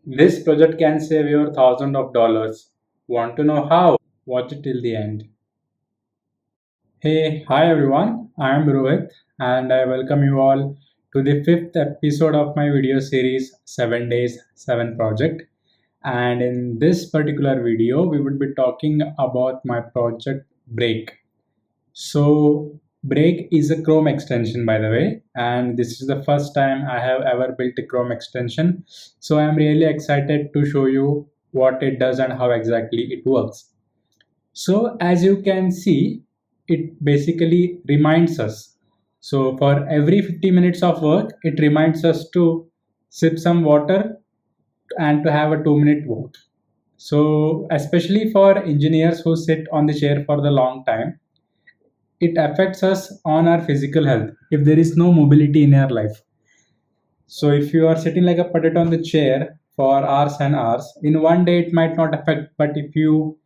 This project can save you thousands of dollars. Want to know how? Watch it till the end. Hey, hi everyone. I am Rohit and I welcome you all to the fifth episode of my video series 7 Days 7 Project. And in this particular video, we will be talking about my project Brrreak. So, Brrreak is a Chrome extension, by the way, and this is the first time I have ever built a Chrome extension. So, I'm really excited to show you what it does and how exactly it works. So, as you can see, it basically reminds us. So, for every 50 minutes of work, it reminds us to sip some water and to have a 2-minute walk. So, especially for engineers who sit on the chair for the long time, it affects us on our physical health if there is no mobility in your life. So if you are sitting like a potato on the chair for hours and hours, in one day it might not affect, but if you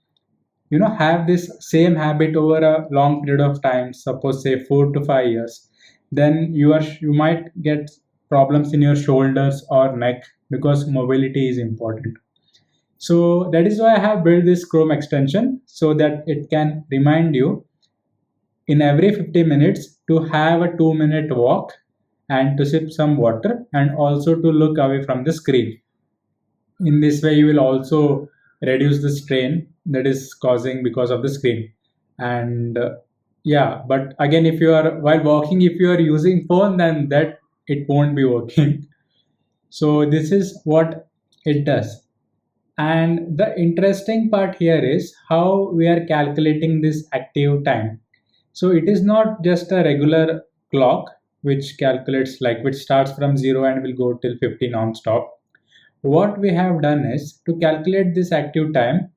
have this same habit over a long period of time, suppose say 4 to 5 years, then you might get problems in your shoulders or neck because mobility is important. So that is why I have built this Chrome extension so that it can remind you in every 50 minutes to have a 2-minute walk and to sip some water and also to look away from the screen. In this way, you will also reduce the strain that is causing because of the screen. And yeah, but again, if you are while walking, if you are using phone, then that it won't be working. So this is what it does. And the interesting part here is how we are calculating this active time. So it is not just a regular clock which calculates like which starts from 0 and will go till 50 non-stop. What we have done is to calculate this active time,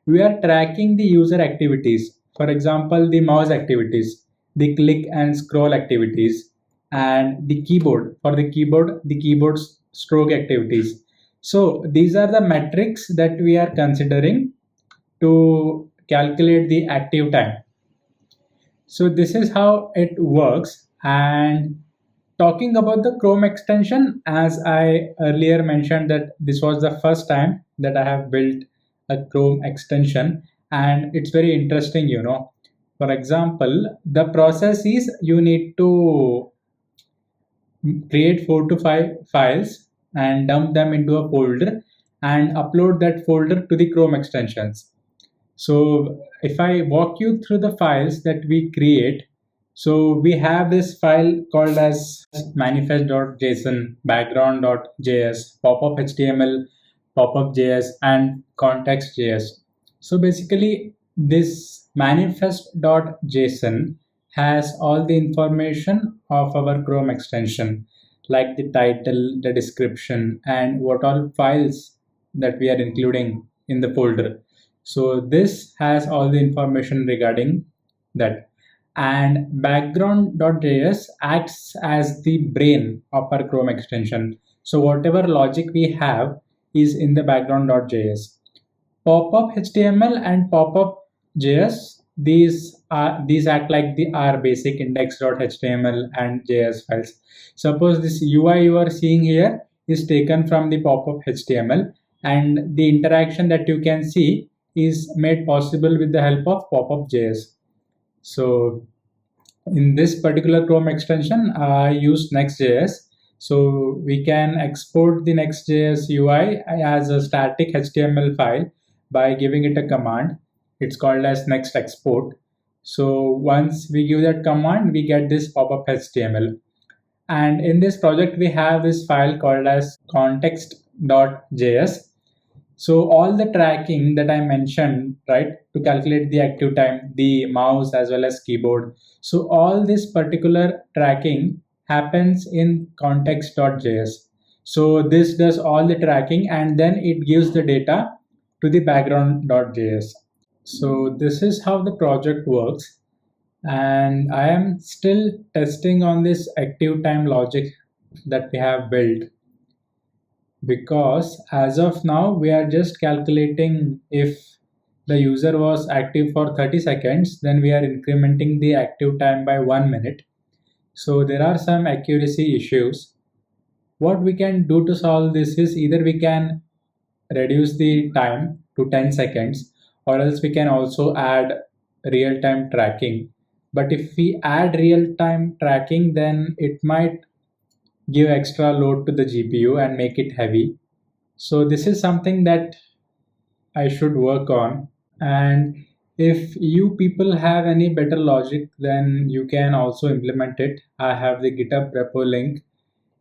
we are tracking the user activities. For example, the mouse activities, the click and scroll activities, and the keyboard. For the keyboard stroke activities. So these are the metrics that we are considering to calculate the active time. So this is how it works. And talking about the Chrome extension, as I earlier mentioned that this was the first time that I have built a Chrome extension, and it's very interesting. For example, the process is you need to create 4 to 5 files and dump them into a folder and upload that folder to the Chrome extensions. So if I walk you through the files that we create, so we have this file called as manifest.json, background.js, popup.html, popup.js, and context.js. So basically, this manifest.json has all the information of our Chrome extension, like the title, the description, and what all files that we are including in the folder. So this has all the information regarding that. And background.js acts as the brain of our Chrome extension. So whatever logic we have is in the background.js. Popup.html and popup.js, these act like the our basic index.html and JS files. Suppose this UI you are seeing here is taken from the popup.html, and the interaction that you can see is made possible with the help of popup.js. So in this particular Chrome extension, I use Next.js. So we can export the Next.js UI as a static HTML file by giving it a command. It's called as next export. So once we give that command, we get this pop-up HTML. And in this project, we have this file called as context.js. So all the tracking that I mentioned, right, to calculate the active time, the mouse as well as keyboard. So all this particular tracking happens in context.js. So this does all the tracking and then it gives the data to the background.js. So this is how the project works. And I am still testing on this active time logic that we have built, because as of now we are just calculating if the user was active for 30 seconds, then we are incrementing the active time by 1 minute. So there are some accuracy issues. What we can do to solve this is either we can reduce the time to 10 seconds, or else we can also add real-time tracking. But if we add real-time tracking, then it might give extra load to the GPU and make it heavy. So this is something that I should work on. And if you people have any better logic, then you can also implement it. I have the GitHub repo link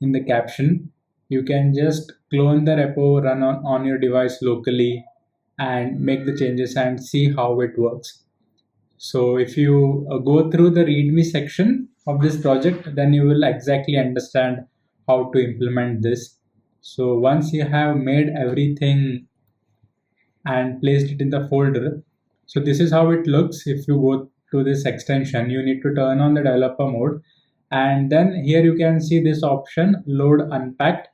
in the caption. You can just clone the repo, run on your device locally, and make the changes and see how it works. So if you go through the README section of this project, then you will exactly understand how to implement this. So once you have made everything and placed it in the folder, so this is how it looks. If you go to this extension, you need to turn on the developer mode, and then here you can see this option, load unpacked.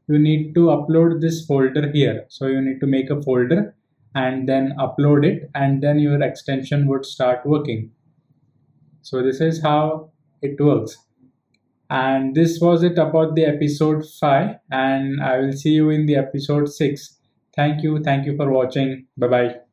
You need to upload this folder here. So you need to make a folder and then upload it, and then your extension would start working. So this is how it works. And this was it about the episode 5, and I will see you in the episode 6. Thank you for watching. Bye bye.